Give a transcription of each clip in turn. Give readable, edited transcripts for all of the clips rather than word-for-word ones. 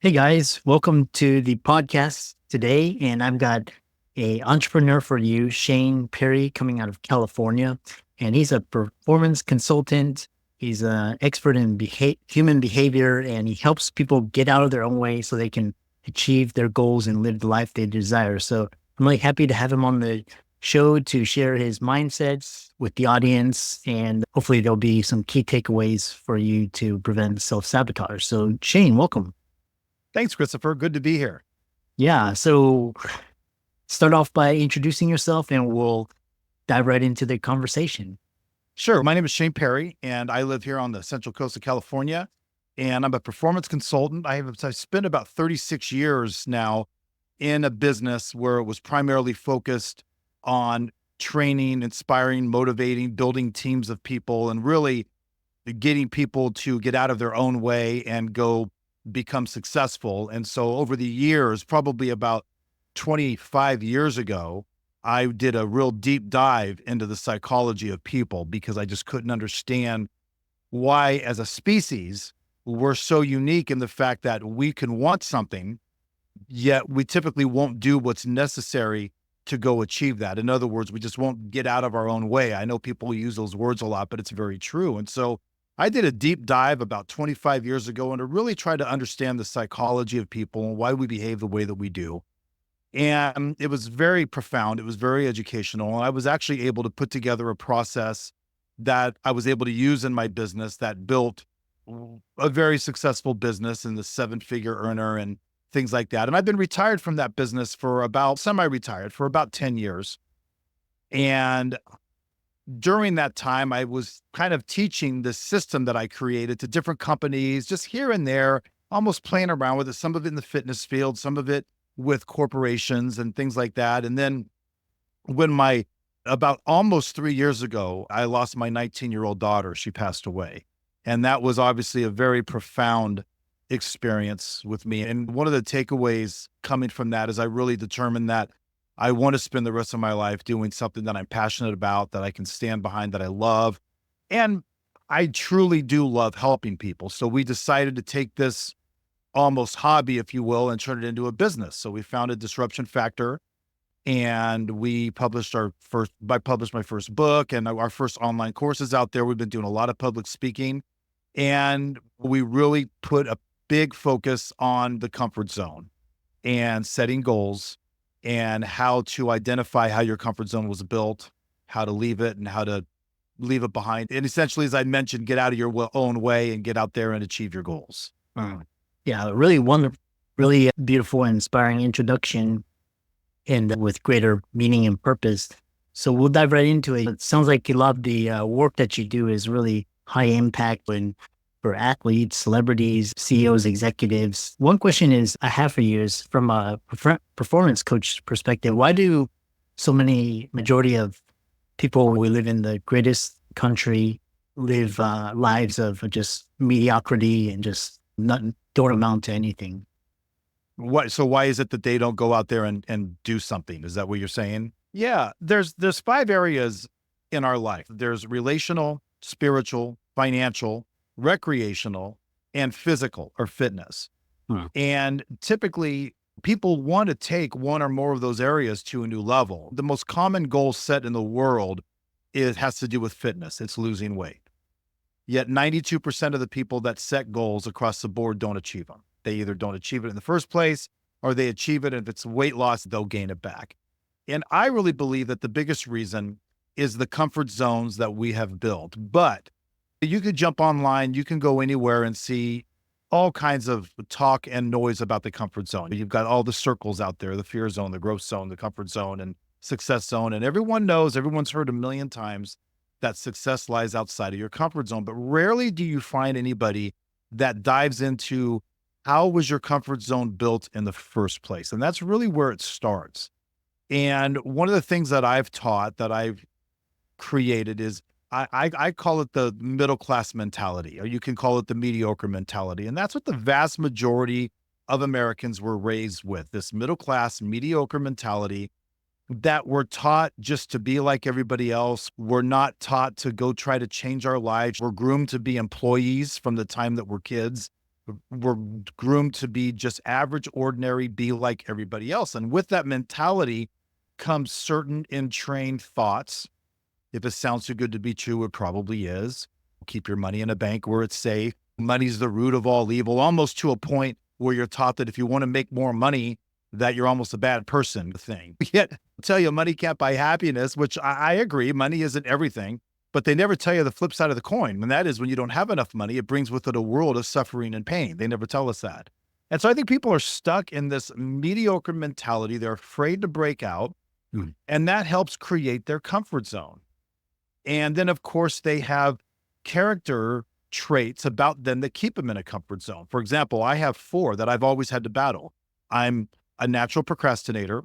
Hey guys, welcome to the podcast today. And I've got a entrepreneur for you, Shane Perry, coming out of California. And he's a performance consultant. He's an expert in human behavior, and he helps people get out of their own way so they can achieve their goals and live the life they desire. So I'm really happy to have him on the show to share his mindsets with the audience. And hopefully there'll be some key takeaways for you to prevent self-sabotage. So Shane, welcome. Thanks, Christopher. Good to be here. Yeah. So start off by introducing yourself and we'll dive right into the conversation. Sure. My name is Shane Perry, and I live here on the Central Coast of California. And I'm a performance consultant. I've spent about 36 years now in a business where it was primarily focused on training, inspiring, motivating, building teams of people, and really getting people to get out of their own way and go become successful. And so over the years, probably about 25 years ago, I did a real deep dive into the psychology of people because I just couldn't understand why, as a species, we're so unique in the fact that we can want something, yet we typically won't do what's necessary to go achieve that. In other words, we just won't get out of our own way. I know people use those words a lot, but it's very true. And so I did a deep dive about 25 years ago and to really try to understand the psychology of people and why we behave the way that we do. And it was very profound. It was very educational. And I was actually able to put together a process that I was able to use in my business that built a very successful business and the seven-figure earner and things like that. And I've been retired from that business for about semi-retired for about 10 years. And during that time, I was kind of teaching the system that I created to different companies, just here and there, almost playing around with it, some of it in the fitness field, some of it with corporations and things like that. And then when about almost 3 years ago, I lost my 19-year-old daughter. She passed away. And that was obviously a very profound experience with me. And one of the takeaways coming from that is I really determined that I want to spend the rest of my life doing something that I'm passionate about, that I can stand behind, that I love. And I truly do love helping people. So we decided to take this almost hobby, if you will, and turn it into a business. So we founded Disruption Factor, and I published my first book and our first online courses out there. We've been doing a lot of public speaking, and we really put a big focus on the comfort zone and setting goals and how to identify how your comfort zone was built, how to leave it and how to leave it behind. And essentially, as I mentioned, get out of your own way and get out there and achieve your goals. Yeah, really wonderful, really beautiful and inspiring introduction and with greater meaning and purpose. So we'll dive right into it. It sounds like a lot of the work that you do is really high impact for athletes, celebrities, CEOs, executives. One question I have for you is from a performance coach perspective, why do so many majority of people who live in the greatest country live lives of just mediocrity and just don't amount to anything? So why is it that they don't go out there and do something? Is that what you're saying? Yeah, there's 5 areas in our life. There's relational, spiritual, financial, recreational, and physical or fitness. And typically people want to take one or more of those areas to a new level. The most common goal set in the world has to do with fitness. It's losing weight. Yet 92% of the people that set goals across the board don't achieve them. They either don't achieve it in the first place or they achieve it. And if it's weight loss, they'll gain it back. And I really believe that the biggest reason is the comfort zones that we have built. But you could jump online, you can go anywhere and see all kinds of talk and noise about the comfort zone. You've got all the circles out there, the fear zone, the growth zone, the comfort zone, and success zone. And everyone's heard a million times that success lies outside of your comfort zone. But rarely do you find anybody that dives into how was your comfort zone built in the first place? And that's really where it starts. And one of the things that I've taught, that I've created is I call it the middle class mentality, or you can call it the mediocre mentality. And that's what the vast majority of Americans were raised with, this middle class mediocre mentality, that we're taught just to be like everybody else. We're not taught to go try to change our lives. We're groomed to be employees from the time that we're kids. we're groomed to be just average, ordinary, be like everybody else. And with that mentality comes certain entrained thoughts. If it sounds too good to be true, it probably is. Keep your money in a bank where it's safe. Money's the root of all evil, almost to a point where you're taught that if you want to make more money, that you're almost a bad person thing. Yet, I tell you, money can't buy happiness, which I agree. Money isn't everything, but they never tell you the flip side of the coin. And that is when you don't have enough money, it brings with it a world of suffering and pain. They never tell us that. And so I think people are stuck in this mediocre mentality. They're afraid to break out, and that helps create their comfort zone. And then, of course, they have character traits about them that keep them in a comfort zone. For example, I have 4 that I've always had to battle. I'm a natural procrastinator.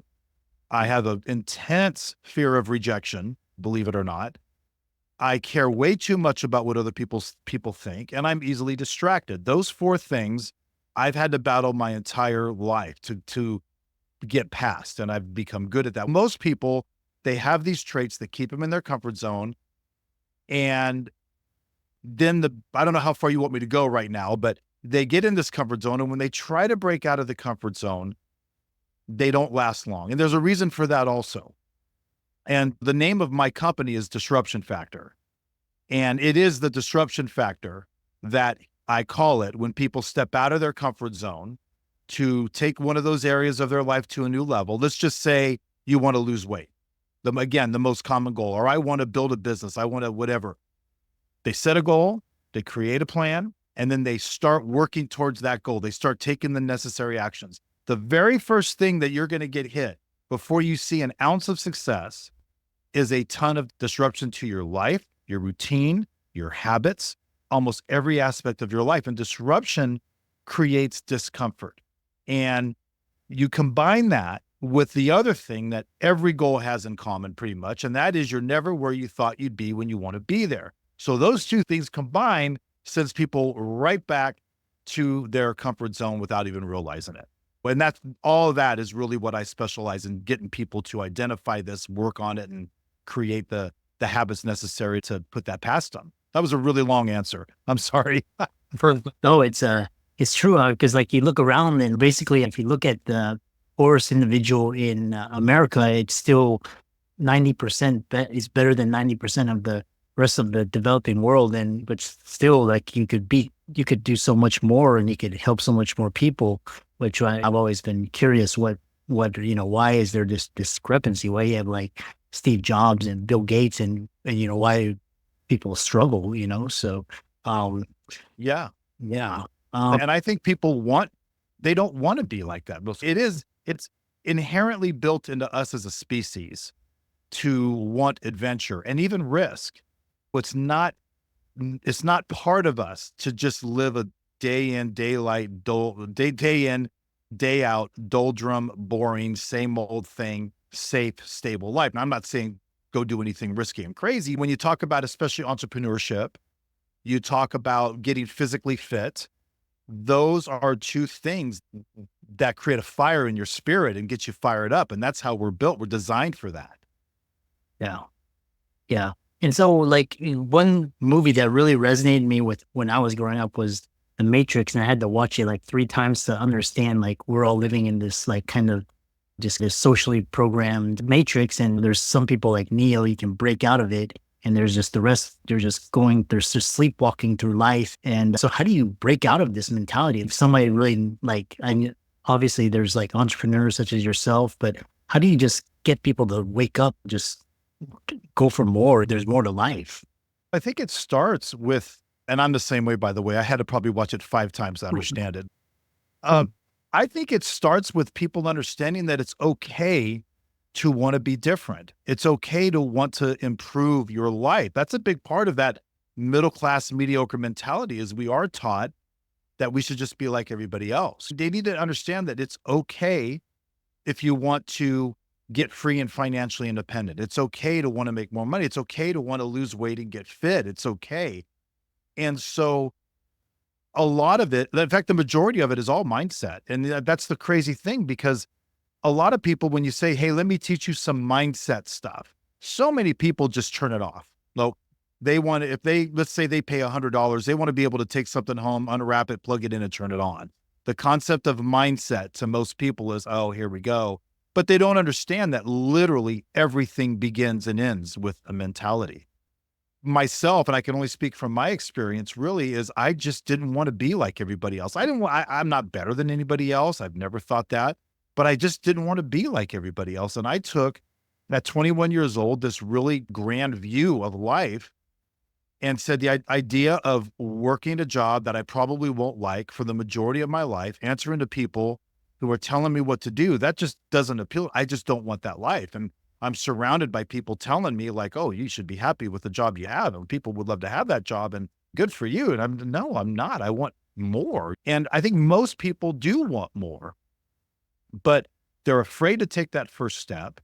I have an intense fear of rejection, believe it or not. I care way too much about what other people think, and I'm easily distracted. Those 4 things I've had to battle my entire life to get past, and I've become good at that. Most people, they have these traits that keep them in their comfort zone. And then I don't know how far you want me to go right now, but they get in this comfort zone. And when they try to break out of the comfort zone, they don't last long. And there's a reason for that also. And the name of my company is Disruption Factor. And it is the disruption factor that I call it when people step out of their comfort zone to take one of those areas of their life to a new level. Let's just say you want to lose weight. Again, the most common goal, or I want to build a business. I want to whatever. They set a goal, they create a plan, and then they start working towards that goal. They start taking the necessary actions. The very first thing that you're going to get hit before you see an ounce of success is a ton of disruption to your life, your routine, your habits, almost every aspect of your life. And disruption creates discomfort. And you combine that with the other thing that every goal has in common pretty much, and that is you're never where you thought you'd be when you want to be there. So those 2 things combined sends people right back to their comfort zone without even realizing it. And that's all of that is really what I specialize in, getting people to identify this, work on it, and create the habits necessary to put that past them. That was a really long answer. I'm sorry. No, it's true, because like you look around and basically if you look at the poorest individual in America, it's still 90% is better than 90% of the rest of the developing world. But still, like you could do so much more, and you could help so much more people, which I've always been curious why is there this discrepancy? Why you have like Steve Jobs and Bill Gates and why people struggle, so Yeah. yeah. And I think people they don't want to be like that. It's inherently built into us as a species to want adventure and even risk. It's not part of us to just live a day in, day in, day out, doldrum, boring, same old thing, safe, stable life. Now, I'm not saying go do anything risky and crazy. When you talk about especially entrepreneurship, you talk about getting physically fit. Those are 2 things that create a fire in your spirit and get you fired up. And that's how we're built. We're designed for that. Yeah. Yeah. And so like one movie that really resonated me with when I was growing up was The Matrix. And I had to watch it like 3 times to understand, like, we're all living in this like kind of just this socially programmed matrix. And there's some people like Neo, you can break out of it. And there's just the rest, they're just sleepwalking through life. And so how do you break out of this mentality? If somebody really obviously there's like entrepreneurs such as yourself, but how do you just get people to wake up, just go for more? There's more to life. I think it starts with, and I'm the same way, by the way, I had to probably watch it 5 times to understand it. I think it starts with people understanding that it's okay to want to be different. It's okay to want to improve your life. That's a big part of that middle-class mediocre mentality, is we are taught that we should just be like everybody else. They need to understand that it's okay if you want to get free and financially independent. It's okay to want to make more money. It's okay to want to lose weight and get fit. It's okay. And so a lot of it, in fact, the majority of it is all mindset. And that's the crazy thing, because a lot of people, when you say, hey, let me teach you some mindset stuff, so many people just turn it off. No, They want to, if they, let's say they pay $100, they want to be able to take something home, unwrap it, plug it in, and turn it on. The concept of mindset to most people is, oh, here we go. But they don't understand that literally everything begins and ends with a mentality. Myself, and I can only speak from my experience, really is I just didn't want to be like everybody else. I didn't want, I'm not better than anybody else. I've never thought that, but I just didn't want to be like everybody else. And I took at 21 years old, this really grand view of life and said the idea of working a job that I probably won't like for the majority of my life, answering to people who are telling me what to do, that just doesn't appeal. I just don't want that life. And I'm surrounded by people telling me like, oh, you should be happy with the job you have. And people would love to have that job and good for you. And I'm not. I want more. And I think most people do want more, but they're afraid to take that first step.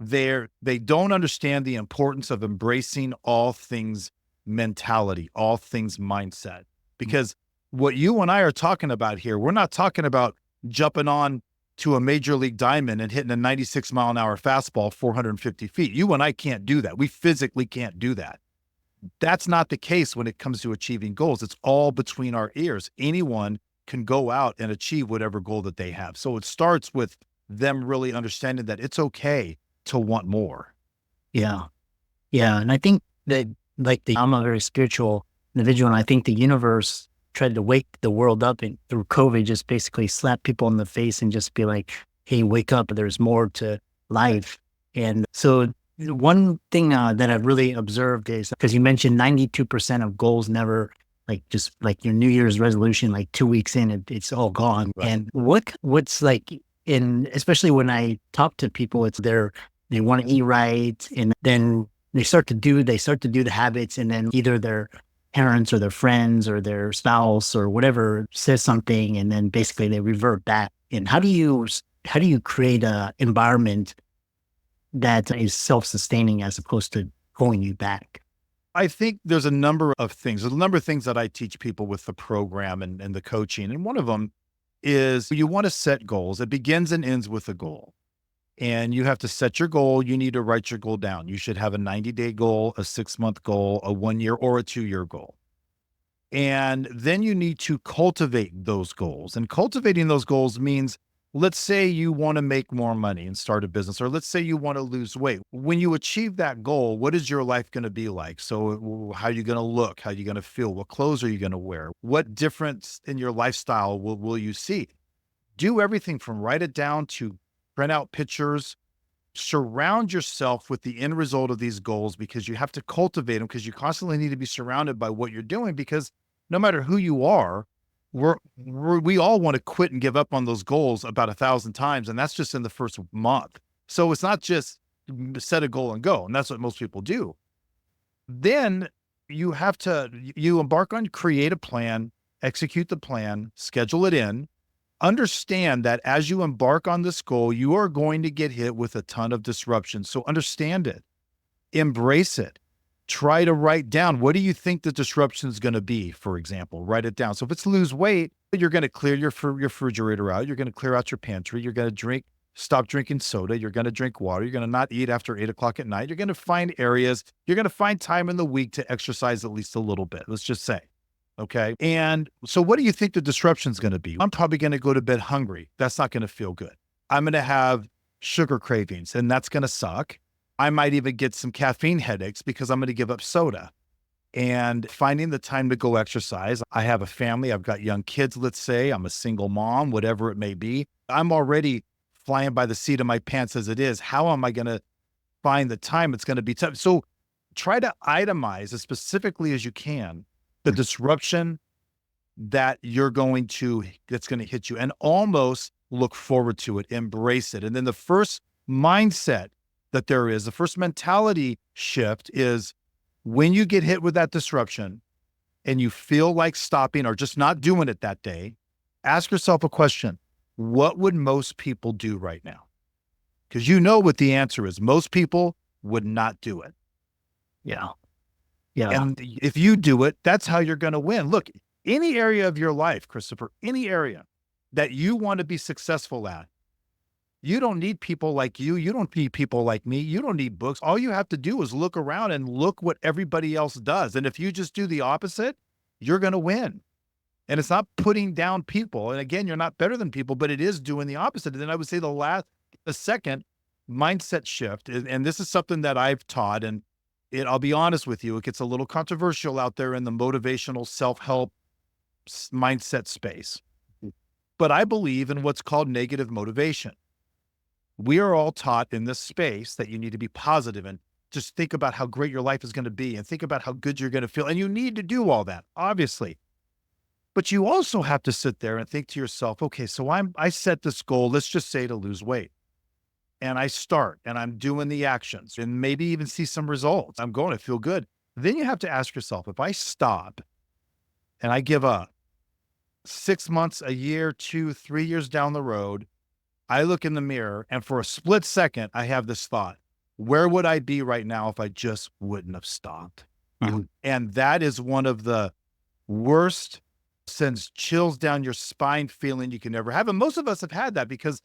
They don't understand the importance of embracing all things mentality, all things mindset. Because what you and I are talking about here, we're not talking about jumping on to a major league diamond and hitting a 96-mile-an-hour fastball 450 feet. You and I can't do that. We physically can't do that. That's not the case when it comes to achieving goals. It's all between our ears. Anyone can go out and achieve whatever goal that they have. So it starts with them really understanding that it's okay to want more. Yeah. Yeah. And I think that I'm a very spiritual individual, and I think the universe tried to wake the world up, and through COVID, just basically slap people in the face and just be like, hey, wake up. There's more to life. And so one thing that I've really observed is, because you mentioned 92% of goals never, like, just like your New Year's resolution, like 2 weeks in, it's all gone. Right. And what's like, especially when I talk to people, they want to eat right. And then they start to do the habits, and then either their parents or their friends or their spouse or whatever says something, and then basically they revert back. And how do you create a environment that is self-sustaining as opposed to pulling you back? I think there's a number of things. There's a number of things that I teach people with the program and the coaching. And one of them is you want to set goals. It begins and ends with a goal. And you have to set your goal. You need to write your goal down. You should have a 90-day goal, a 6-month goal, a 1-year or a 2-year goal. And then you need to cultivate those goals. And cultivating those goals means, let's say you want to make more money and start a business, or let's say you want to lose weight. When you achieve that goal, what is your life going to be like? So how are you going to look? How are you going to feel? What clothes are you going to wear? What difference in your lifestyle will you see? Do everything from write it down to print out pictures. Surround yourself with the end result of these goals, because you have to cultivate them, because you constantly need to be surrounded by what you're doing, because no matter who you are, we all want to quit and give up on those goals about 1,000 times. And that's just in the first month. So it's not just set a goal and go. And that's what most people do. Then you embark on, create a plan, execute the plan, schedule it in. Understand that as you embark on this goal, you are going to get hit with a ton of disruption. So understand it, embrace it. Try to write down, what do you think the disruption is going to be? For example, write it down. So if it's lose weight, you're going to clear your refrigerator out. You're going to clear out your pantry. You're going to stop drinking soda. You're going to drink water. You're going to not eat after 8 o'clock at night. You're going to find areas. You're going to find time in the week to exercise at least a little bit. Let's just say. Okay. And so what do you think the disruption is going to be? I'm probably going to go to bed hungry. That's not going to feel good. I'm going to have sugar cravings, and that's going to suck. I might even get some caffeine headaches because I'm going to give up soda. And finding the time to go exercise. I have a family. I've got young kids, let's say. I'm a single mom, whatever it may be. I'm already flying by the seat of my pants as it is. How am I going to find the time? It's going to be tough. So try to itemize as specifically as you can the disruption that's going to hit you, and almost look forward to it, embrace it. And then the first mindset that there is, the first mentality shift is, when you get hit with that disruption and you feel like stopping or just not doing it that day, ask yourself a question. What would most people do right now? Because you know what the answer is. Most people would not do it. Yeah. Yeah. And if you do it, that's how you're going to win. Look, any area of your life, Christopher, any area that you want to be successful at, You don't need people like you. You don't need people like me. You don't need books. All you have to do is look around and look what everybody else does. And if you just do the opposite, you're going to win. And it's not putting down people. And again, you're not better than people, but it is doing the opposite. And then I would say the second mindset shift, and this is something that I've taught, and I'll be honest with you, it gets a little controversial out there in the motivational self-help mindset space. But I believe in what's called negative motivation. We are all taught in this space that you need to be positive and just think about how great your life is going to be and think about how good you're going to feel. And you need to do all that, obviously. But you also have to sit there and think to yourself, okay, so I set this goal, let's just say to lose weight. And I start and I'm doing the actions and maybe even see some results. I'm going to feel good. Then you have to ask yourself, if I stop and I give up 6 months, a year, 2, 3 years down the road, I look in the mirror and for a split second, I have this thought, where would I be right now if I just wouldn't have stopped? And that is one of the worst, sends chills down your spine feeling you can ever have. And most of us have had that because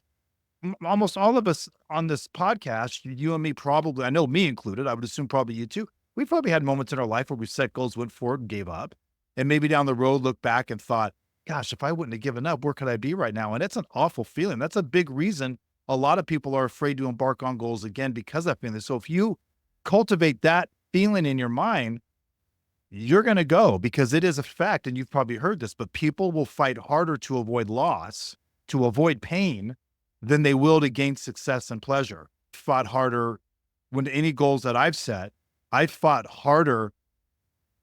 almost all of us on this podcast, you and me probably, I know me included, I would assume probably you too, we probably had moments in our life where we set goals, went forward and gave up. And maybe down the road, look back and thought, gosh, if I wouldn't have given up, where could I be right now? And it's an awful feeling. That's a big reason a lot of people are afraid to embark on goals again because of that feeling. So if you cultivate that feeling in your mind, you're going to go because it is a fact. And you've probably heard this, but people will fight harder to avoid loss, to avoid pain than they will to gain success and pleasure. Fought harder when any goals that I've set, I fought harder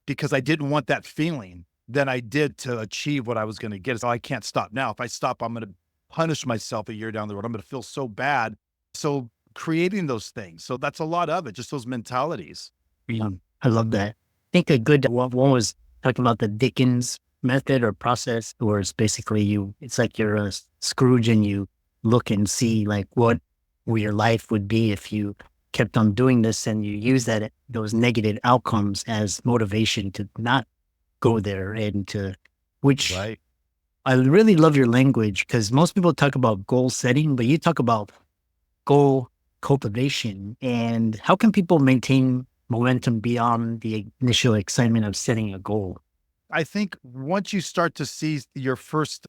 because I didn't want that feeling than I did to achieve what I was going to get. So I can't stop now. If I stop, I'm going to punish myself a year down the road. I'm going to feel so bad. So creating those things. So that's a lot of it, just those mentalities. Yeah, I love that. I think a good one was talking about the Dickens method or process, where it's basically it's like you're a Scrooge and you look and see like what your life would be if you kept on doing this, and you use those negative outcomes as motivation to not go there, and which Right. I really love your language, because most people talk about goal setting, but you talk about goal cultivation. And how can people maintain momentum beyond the initial excitement of setting a goal? I think once you start to see your first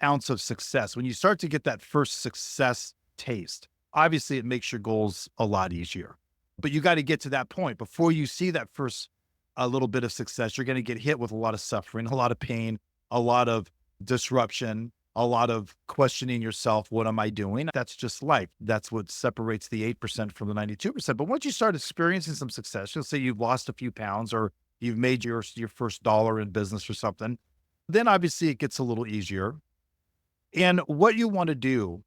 ounce of success, when you start to get that first success taste, obviously it makes your goals a lot easier. But you got to get to that point before you see that first a little bit of success. You're going to get hit with a lot of suffering, a lot of pain, a lot of disruption, a lot of questioning yourself. What am I doing? That's just life. That's what separates the 8% from the 92%. But once you start experiencing some success, you'll say you've lost a few pounds or you've made your first dollar in business or something, then obviously it gets a little easier. And what you want to do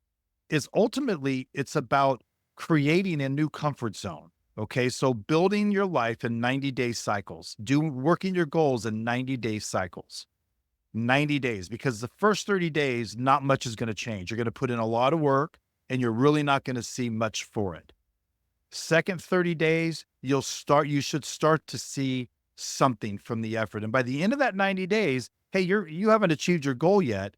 is ultimately it's about creating a new comfort zone. Okay. So building your life in 90-day cycles, working your goals in 90-day cycles, 90 days, because the first 30 days, not much is going to change. You're going to put in a lot of work and you're really not going to see much for it. Second 30 days, you should start to see something from the effort. And by the end of that 90 days, hey, you haven't achieved your goal yet,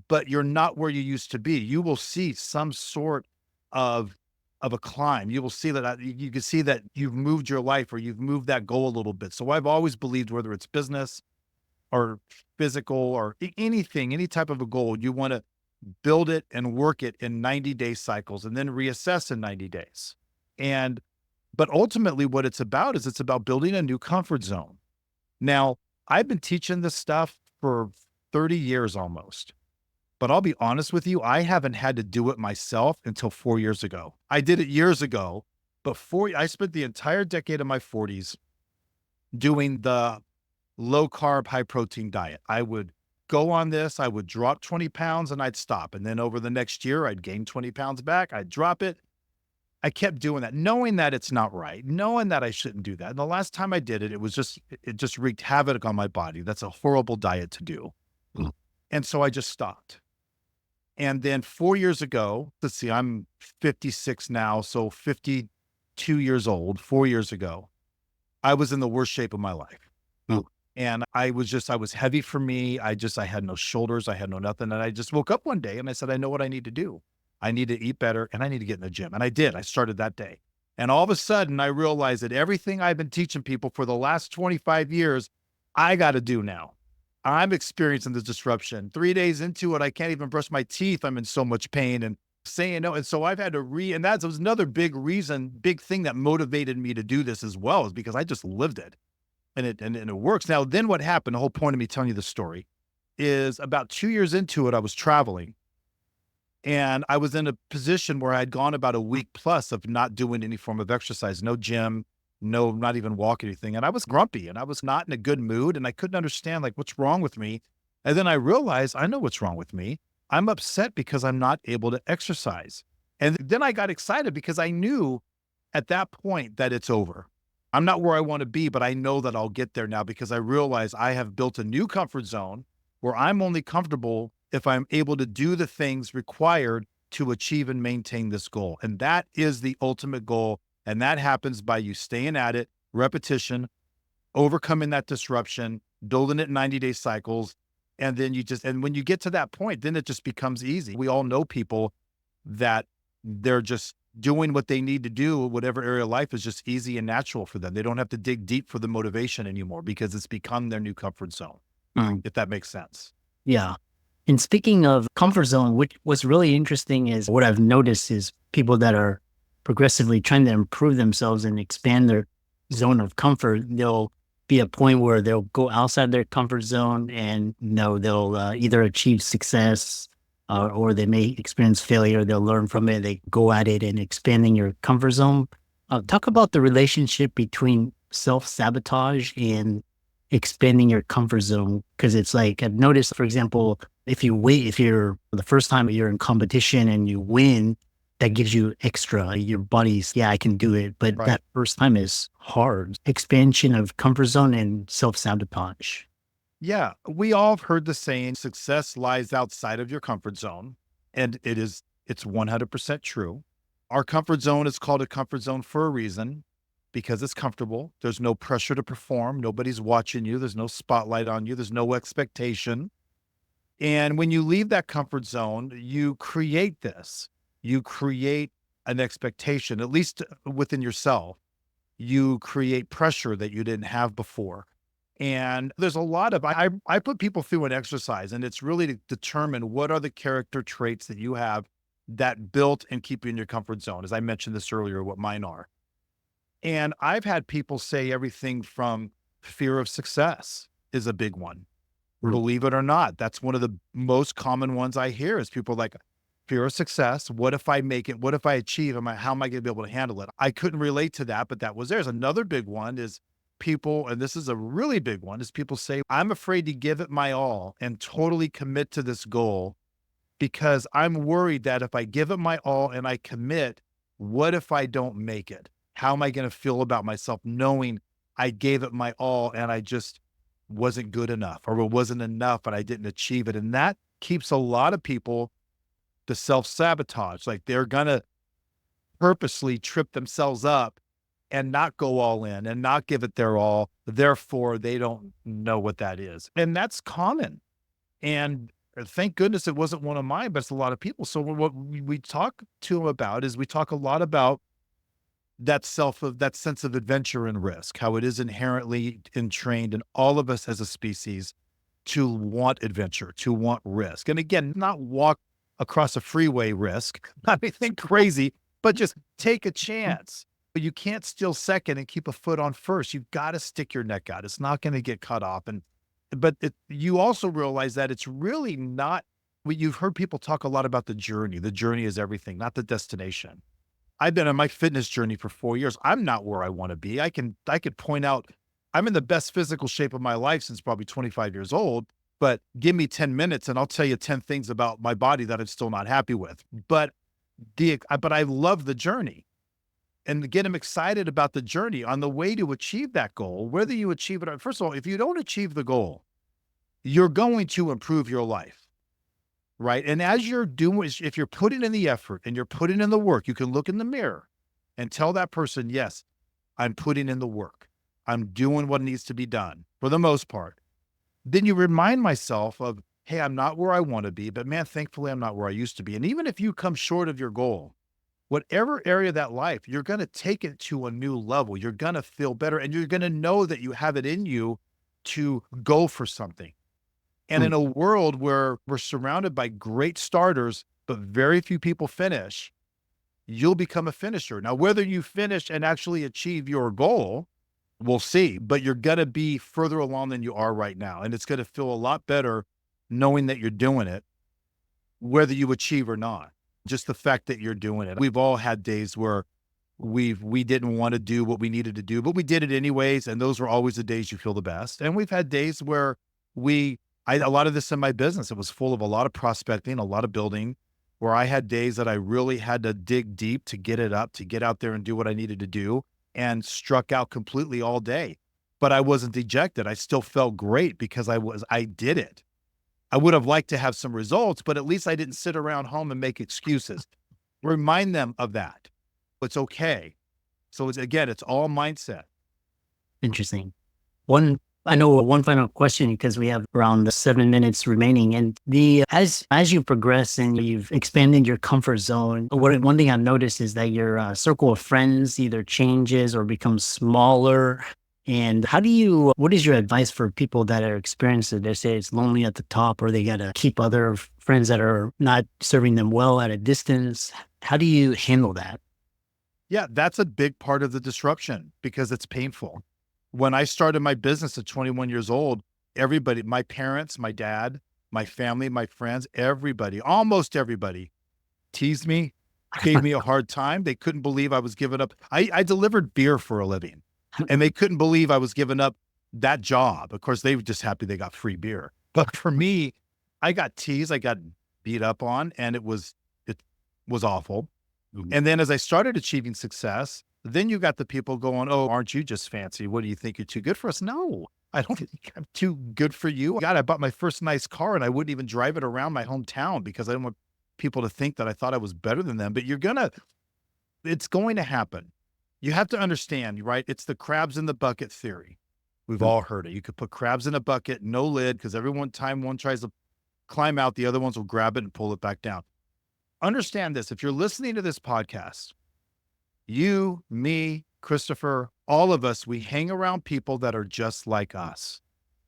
but you're not where you used to be. You will see some sort of a climb. You will see that you can see that you've moved your life or you've moved that goal a little bit. So I've always believed, whether it's business or physical or anything, any type of a goal, you want to build it and work it in 90-day cycles and then reassess in 90 days. But ultimately what it's about is it's about building a new comfort zone. Now, I've been teaching this stuff for 30 years almost, but I'll be honest with you, I haven't had to do it myself until 4 years ago. I did it years ago, but I spent the entire decade of my 40s doing the low carb, high protein diet. I would go on this, I would drop 20 pounds and I'd stop. And then over the next year, I'd gain 20 pounds back, I'd drop it. I kept doing that, knowing that it's not right, knowing that I shouldn't do that. And the last time I did it, it just wreaked havoc on my body. That's a horrible diet to do. Mm. And so I just stopped. And then 4 years ago, let's see, I'm 56 now, so 52 years old, 4 years ago, I was in the worst shape of my life. Mm. And I was heavy for me. I had no shoulders. I had no nothing. And I just woke up one day and I said, I know what I need to do. I need to eat better, and I need to get in the gym. And I did. I started that day. And all of a sudden, I realized that everything I've been teaching people for the last 25 years, I got to do now. I'm experiencing the disruption. 3 days into it, I can't even brush my teeth. I'm in so much pain and saying no. And so I've had to and that was another big reason, big thing that motivated me to do this as well, is because I just lived it and it works. Now, then what happened, the whole point of me telling you the story is about 2 years into it, I was traveling and I was in a position where I had gone about a week plus of not doing any form of exercise, no gym, no, not even walk anything. And I was grumpy and I was not in a good mood and I couldn't understand like what's wrong with me. And then I realized I know what's wrong with me. I'm upset because I'm not able to exercise. And then I got excited because I knew at that point that it's over. I'm not where I want to be, but I know that I'll get there now because I realize I have built a new comfort zone where I'm only comfortable if I'm able to do the things required to achieve and maintain this goal. And that is the ultimate goal. And that happens by you staying at it, repetition, overcoming that disruption, building it in 90-day cycles. And then and when you get to that point, then it just becomes easy. We all know people that they're just doing what they need to do, whatever area of life is just easy and natural for them. They don't have to dig deep for the motivation anymore because it's become their new comfort zone, if that makes sense. Yeah. And speaking of comfort zone, what's really interesting is what I've noticed is people that are progressively trying to improve themselves and expand their zone of comfort, there'll be a point where they'll go outside their comfort zone and they'll either achieve success or they may experience failure. They'll learn from it. They go at it and expanding your comfort zone. Talk about the relationship between self-sabotage and expanding your comfort zone. Because it's like, I've noticed, for example, if you're the first time you're in competition and you win, that gives you extra. Your body's, yeah, I can do it. But that first time is hard. Expansion of comfort zone and self-sabotage. Yeah, we all have heard the saying, success lies outside of your comfort zone. And it's 100% true. Our comfort zone is called a comfort zone for a reason because it's comfortable. There's no pressure to perform. Nobody's watching you. There's no spotlight on you. There's no expectation. And when you leave that comfort zone, you create an expectation, at least within yourself. You create pressure that you didn't have before. And there's a lot of, I put people through an exercise and it's really to determine what are the character traits that you have that built and keep you in your comfort zone. As I mentioned this earlier, what mine are. And I've had people say everything from fear of success is a big one. Believe it or not, that's one of the most common ones I hear is people like fear of success. What if I make it? What if I achieve? How am I going to be able to handle it? I couldn't relate to that, but that was theirs. Another big one is people, and this is a really big one, is people say, I'm afraid to give it my all and totally commit to this goal because I'm worried that if I give it my all and I commit, what if I don't make it? How am I going to feel about myself knowing I gave it my all and I just wasn't good enough or it wasn't enough and I didn't achieve it? And that keeps a lot of people to self-sabotage. Like they're going to purposely trip themselves up and not go all in and not give it their all. Therefore, they don't know what that is. And that's common. And thank goodness it wasn't one of mine, but it's a lot of people. So what we talk to them about is we talk a lot about that sense of adventure and risk, how it is inherently entrained in all of us as a species to want adventure, to want risk. And again, not walk across a freeway risk, not anything crazy, but just take a chance. But you can't steal second and keep a foot on first. You've got to stick your neck out. It's not going to get cut off. You also realize that it's really not, you've heard people talk a lot about the journey. The journey is everything, not the destination. I've been on my fitness journey for 4 years. I'm not where I want to be. I could point out, I'm in the best physical shape of my life since probably 25 years old, but give me 10 minutes and I'll tell you 10 things about my body that I'm still not happy with. But I love the journey and get them excited about the journey on the way to achieve that goal, whether you achieve it. First of all, if you don't achieve the goal, you're going to improve your life. Right. And as you're doing, if you're putting in the effort and you're putting in the work, you can look in the mirror and tell that person, yes, I'm putting in the work. I'm doing what needs to be done for the most part. Then you remind myself of, hey, I'm not where I want to be, but man, thankfully I'm not where I used to be. And even if you come short of your goal, whatever area of that life, you're going to take it to a new level. You're going to feel better and you're going to know that you have it in you to go for something. And Mm. in a world where we're surrounded by great starters, but very few people finish, you'll become a finisher. Now, whether you finish and actually achieve your goal, we'll see, but you're going to be further along than you are right now. And it's going to feel a lot better knowing that you're doing it, whether you achieve or not. Just the fact that you're doing it. We've all had days where we didn't want to do what we needed to do, but we did it anyways. And those were always the days you feel the best. And we've had days where a lot of this in my business, it was full of a lot of prospecting, a lot of building, where I had days that I really had to dig deep to get it up, to get out there and do what I needed to do, and struck out completely all day. But I wasn't dejected. I still felt great because I did it. I would have liked to have some results, but at least I didn't sit around home and make excuses. Remind them of that. It's okay. So it's all mindset. Interesting. I know one final question because we have around 7 minutes remaining. And as you progress and you've expanded your comfort zone, one thing I've noticed is that your circle of friends either changes or becomes smaller. And what is your advice for people that are experiencing, they say it's lonely at the top, or they got to keep other friends that are not serving them well at a distance? How do you handle that? Yeah, that's a big part of the disruption because it's painful. When I started my business at 21 years old, everybody, my parents, my dad, my family, my friends, everybody, almost everybody teased me, gave me a hard time. They couldn't believe I was giving up. I delivered beer for a living and they couldn't believe I was giving up that job. Of course, they were just happy they got free beer. But for me, I got teased, I got beat up on, and it was awful. Mhm. And then as I started achieving success, then you got the people going, oh, aren't you just fancy? What do you think? You're too good for us? No, I don't think I'm too good for you. God, I bought my first nice car and I wouldn't even drive it around my hometown because I didn't want people to think that I thought I was better than them. But it's going to happen. You have to understand, right? It's the crabs in the bucket theory. We've all heard it. You could put crabs in a bucket, no lid, because time one tries to climb out, the other ones will grab it and pull it back down. Understand this. If you're listening to this podcast, you, me, Christopher, all of us, we hang around people that are just like us.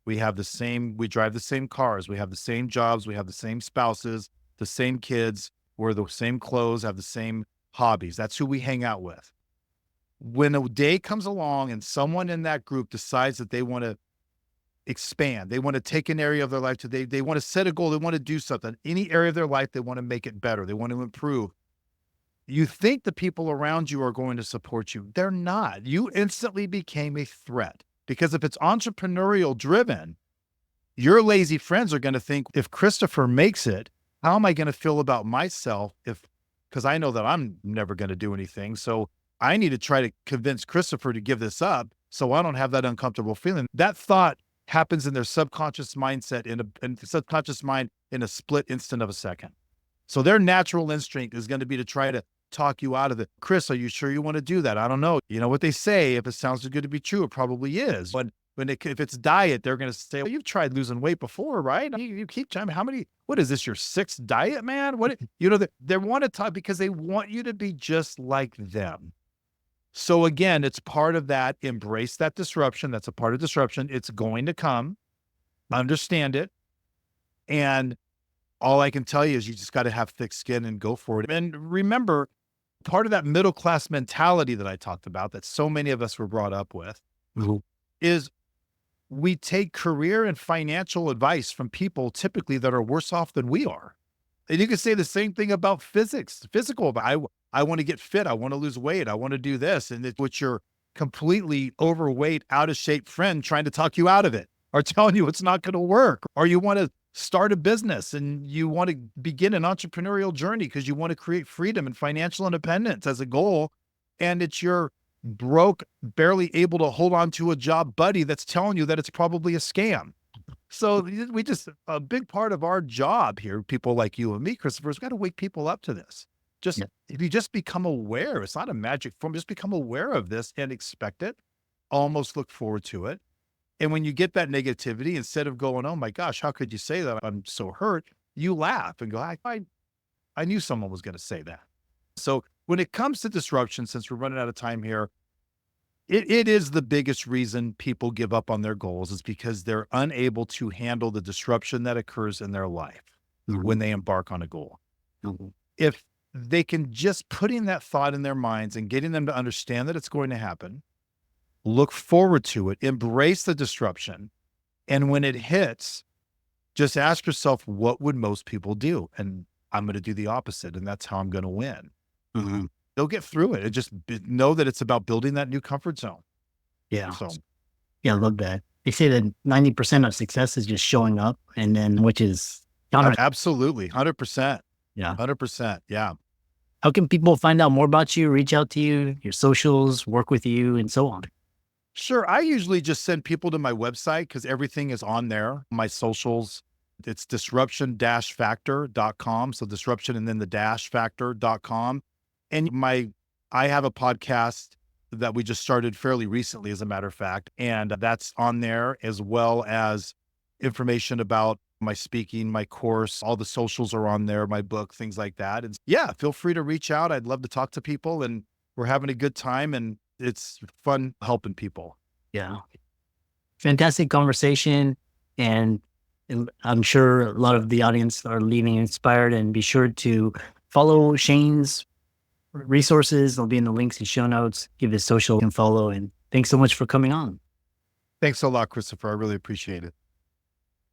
We drive the same cars, we have the same jobs, we have the same spouses, the same kids, wear the same clothes, have the same hobbies. That's who we hang out with. When a day comes along and someone in that group decides that they want to expand, they want to take an area of their life they want to set a goal, they want to do something, any area of their life, they want to make it better, they want to improve. You think the people around you are going to support you. They're not. You instantly became a threat because if it's entrepreneurial driven, your lazy friends are going to think, if Christopher makes it, how am I going to feel about myself because I know that I'm never going to do anything. So I need to try to convince Christopher to give this up so I don't have that uncomfortable feeling. That thought happens in their subconscious mindset, in the subconscious mind, in a split instant of a second. So their natural instinct is going to be to try to talk you out of it. Chris, are you sure you want to do that? I don't know. You know what they say, if it sounds too good to be true, it probably is. If it's diet, they're going to say, well, you've tried losing weight before, right? You keep trying. What is this, your sixth diet, man? They want to talk because they want you to be just like them. So again, it's part of that. Embrace that disruption. That's a part of disruption. It's going to come. Understand it. And all I can tell you is you just got to have thick skin and go for it. And remember, part of that middle-class mentality that I talked about that so many of us were brought up with is we take career and financial advice from people typically that are worse off than we are. And you can say the same thing about physical. I want to get fit. I want to lose weight. I want to do this. And it's what your completely overweight, out of shape friend trying to talk you out of it or telling you it's not going to work. Or you want to start a business and you want to begin an entrepreneurial journey because you want to create freedom and financial independence as a goal. And it's your broke, barely able to hold on to a job buddy that's telling you that it's probably a scam. So a big part of our job here, people like you and me, Christopher, has got to wake people up to this. If you just become aware, it's not a magic formula, just become aware of this and expect it, almost look forward to it. And when you get that negativity, instead of going, oh my gosh, how could you say that? I'm so hurt. You laugh and go, I knew someone was going to say that. So when it comes to disruption, since we're running out of time here, it is the biggest reason people give up on their goals is because they're unable to handle the disruption that occurs in their life when they embark on a goal. If they can just putting that thought in their minds and getting them to understand that it's going to happen, look forward to it, embrace the disruption. And when it hits, just ask yourself, what would most people do? And I'm going to do the opposite. And that's how I'm going to win. They'll get through it. And just know that it's about building that new comfort zone. Yeah. So, Yeah, I love that. They say that 90% of success is just showing up, and then which is absolutely 100%. Yeah. 100%. Yeah. How can people find out more about you, reach out to you, your socials, work with you, and so on? Sure. I usually just send people to my website because everything is on there. My socials, it's disruption-factor.com. So disruption and then the -factor.com. And I have a podcast that we just started fairly recently, as a matter of fact, and that's on there, as well as information about my speaking, my course, all the socials are on there, my book, things like that. And yeah, feel free to reach out. I'd love to talk to people, and we're having a good time, and it's fun helping people. Yeah. Fantastic conversation. And I'm sure a lot of the audience are leaving inspired, and be sure to follow Shane's resources. They'll be in the links and show notes. Give his social and follow. And thanks so much for coming on. Thanks a lot, Christopher. I really appreciate it.